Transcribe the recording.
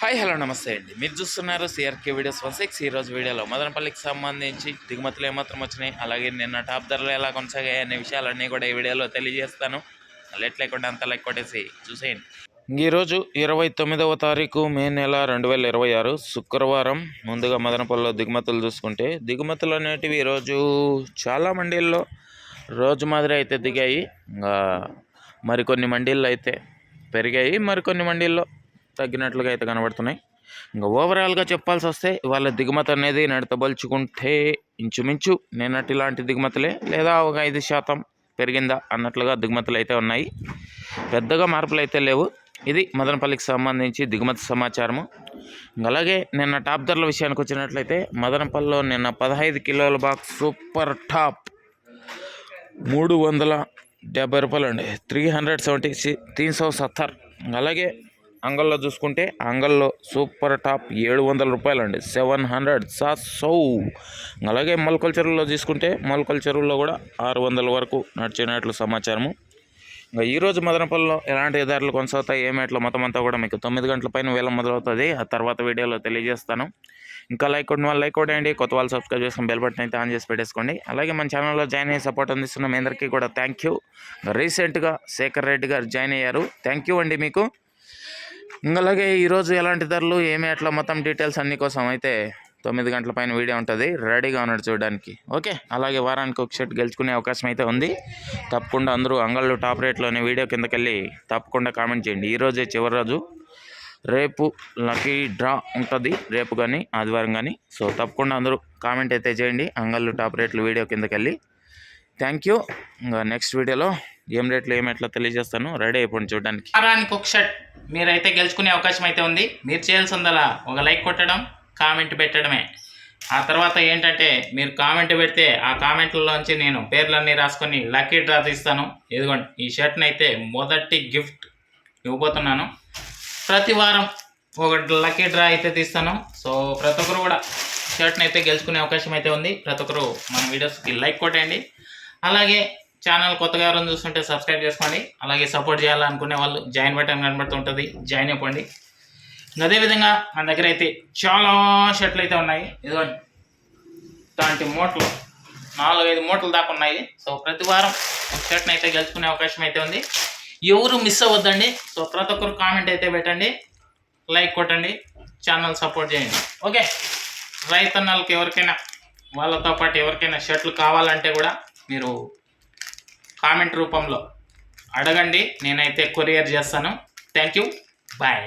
Hi hello నమస్తే అండి. మీరు చూస్తున్నారు సిఆర్కే వీడియోస్ 16. ఈరోజు వీడియోలో మదనపల్లికి సంబంధించి దిగుమతులు ఏమాత్రం వచ్చినాయి, అలాగే నిన్న టాప్ ధరలు ఎలా కొనసాగాయి అనే విషయాలన్నీ కూడా ఈ వీడియోలో తెలియజేస్తాను. లెట్ లేకుండా అంత లైక్ కొట్టేసి చూసేయండి. ఈరోజు 29వ తారీఖు మే నెల 2026 శుక్రవారం. ముందుగా మదనపల్లిలో దిగుమతులు చూసుకుంటే దిగుమతులు అనేటివి ఈరోజు చాలా మండీల్లో రోజు మాదిరి అయితే దిగాయి. మరికొన్ని మండీల్లో అయితే పెరిగాయి, మరికొన్ని మండీల్లో తగ్గినట్లుగా అయితే కనబడుతున్నాయి. ఇంకా ఓవరాల్గా చెప్పాల్సి వస్తే వాళ్ళ దిగుమతి అనేది నడతబలుచుకుంటే ఇంచుమించు నిన్నటి లాంటి దిగుమతులే, లేదా ఒక 5% పెరిగిందా అన్నట్లుగా దిగుమతులు అయితే ఉన్నాయి. పెద్దగా మార్పులు అయితే లేవు. ఇది మదనపల్లికి సంబంధించి దిగుమతి సమాచారము. అలాగే నిన్న టాప్ ధరల విషయానికి వచ్చినట్లయితే మదనపల్లిలో నిన్న 15 కిలోల బాక్స్ సూపర్ టాప్ 370 రూపాయలు అండి, 370. అలాగే అంగల్లో చూసుకుంటే అంగల్లో సూపర్ టాప్ 700 రూపాయలు అండి, 700. అలాగే మొలకల చెరువులో తీసుకుంటే మొలకల చెరువులో కూడా 600 వరకు నడిచినట్లు సమాచారము. ఇంకా ఈరోజు మదనపల్లిలో ఎలాంటి ధరలు కొనసాగుతాయి ఏమేట్లో మొత్తం అంతా కూడా మీకు 9 గంటల పైన వేల మొదలవుతుంది. ఆ తర్వాత వీడియోలో తెలియజేస్తాను. ఇంకా లైక్ కొట్టిన వాళ్ళు లైక్ కొట్టండి, కొత్త వాళ్ళు సబ్స్క్రైబ్ చేసుకుని బెల్ బటన్ అయితే ఆన్ చేసి పెట్టేసుకోండి. అలాగే మన ఛానల్లో జాయిన్ అయ్యి సపోర్ట్ అందిస్తున్న మీ అందరికీ కూడా థ్యాంక్ యూ. రీసెంట్గా శేఖర్ రెడ్డి గారు జాయిన్ అయ్యారు, థ్యాంక్ యూ అండి మీకు. అలాగే ఈరోజు ఎలాంటి ధరలు ఏమి అట్లా మొత్తం డీటెయిల్స్ అన్ని కోసం అయితే 9 గంటల పైన వీడియో ఉంటుంది, రెడీగా ఉన్నాడు చూడడానికి. ఓకే, అలాగే వారానికి ఒక షర్ట్ గెలుచుకునే అవకాశం అయితే ఉంది. తప్పకుండా అందరూ అంగళ్ళు టాప్ రేట్లోనే వీడియో కిందకెళ్ళి తప్పకుండా కామెంట్ చేయండి. ఈరోజే చివరి రోజు, రేపు లక్కీ డ్రా ఉంటుంది, రేపు కానీ ఆదివారం కానీ. సో తప్పకుండా అందరూ కామెంట్ అయితే చేయండి అంగళ్ళు టాప్ రేట్లు వీడియో కిందకెళ్ళి. Thank you. ఇంకా నెక్స్ట్ వీడియోలో ఏం రేట్లు ఏమెట్లా తెలియజేస్తాను, రెడీ అయిపోండి చూడడానికి. వారానికి ఒక షర్ట్ మీరైతే గెలుచుకునే అవకాశం అయితే ఉంది. మీరు చేయాల్సిందలా ఒక లైక్ కొట్టడం, కామెంట్ పెట్టడమే. ఆ తర్వాత ఏంటంటే మీరు కామెంట్ పెడితే ఆ కామెంట్లలోంచి నేను పేర్లన్నీ రాసుకొని లక్కీ డ్రా తీస్తాను. ఇదిగోండి, ఈ షర్ట్ని అయితే మొదటి గిఫ్ట్ ఇవ్వబోతున్నాను. ప్రతి వారం ఒక లక్కీ డ్రా అయితే తీస్తాను. సో ప్రతి ఒక్కరు కూడా షర్ట్ని అయితే గెలుచుకునే అవకాశం అయితే ఉంది. ప్రతి ఒక్కరు మన వీడియోస్కి లైక్ కొట్టండి. అలాగే ఛానల్ కొత్తగా ఎవరైనా చూస్తుంటే సబ్స్క్రైబ్ చేసుకోండి. అలాగే సపోర్ట్ చేయాలనుకునే వాళ్ళు జాయిన్ బటన్ కనబడుతుంటుంది, జాయిన్ అయిపోండి. అదేవిధంగా మన దగ్గర అయితే చాలా షర్ట్లు అయితే ఉన్నాయి. ఇదిగోండి, ఇలాంటి మూటలు 4-5 మూటలు దాకా ఉన్నాయి. సో ప్రతి వారం ఒక షర్ట్ని అయితే గెలుచుకునే అవకాశం అయితే ఉంది. ఎవరు మిస్ అవ్వద్దండి. సో ప్రతి ఒక్కరు కామెంట్ అయితే పెట్టండి, లైక్ కొట్టండి, ఛానల్ సపోర్ట్ చేయండి. ఓకే, రైతన్నలకి ఎవరికైనా వాళ్ళతో పాటు ఎవరికైనా షర్ట్లు కావాలంటే కూడా మీరు కామెంట్ రూపంలో అడగండి, నేనైతే కొరియర్ చేస్తాను. Thank you, bye.